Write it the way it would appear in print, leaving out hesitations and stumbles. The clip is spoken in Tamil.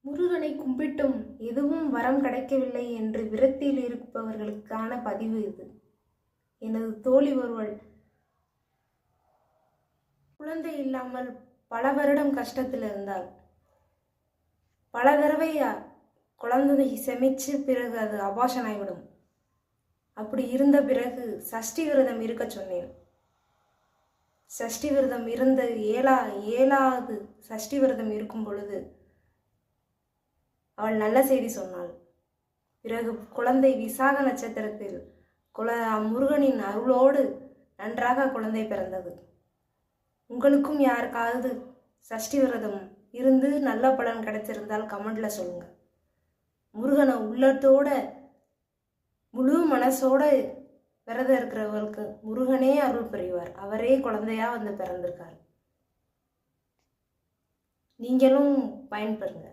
முருகனை கும்பிட்டும் எதுவும் வரம் கிடைக்கவில்லை என்று விரக்தியில் இருப்பவர்களுக்கான பதிவு இது. எனது தோழி ஒருவள் குழந்தை இல்லாமல் பல வருடம் கஷ்டத்தில் இருந்தாள். பல தடவை குழந்தை செமிச்சு பிறகு அது அபார்ஷன் ஆகிவிடும். அப்படி இருந்த பிறகு சஷ்டி விரதம் இருக்க சொன்னேன். சஷ்டி விரதம் இருந்த ஏழாவது சஷ்டி விரதம் இருக்கும் பொழுது அவள் நல்ல செய்தி சொன்னாள். பிறகு குழந்தை விசாக நட்சத்திரத்தில் முருகனின் அருளோடு நன்றாக குழந்தை பிறந்தது. உங்களுக்கும் யாருக்காவது சஷ்டி விரதம் இருந்து நல்ல பலன் கிடைச்சிருந்தால் கமெண்ட்ல சொல்லுங்க. முருகனை உள்ளத்தோட முழு மனசோட விரதம் இருக்கிறவர்களுக்கு முருகனே அருள் புரிவார். அவரே குழந்தையா வந்து பிறந்திருக்கார். நீங்களும் பயன்பெறுங்க.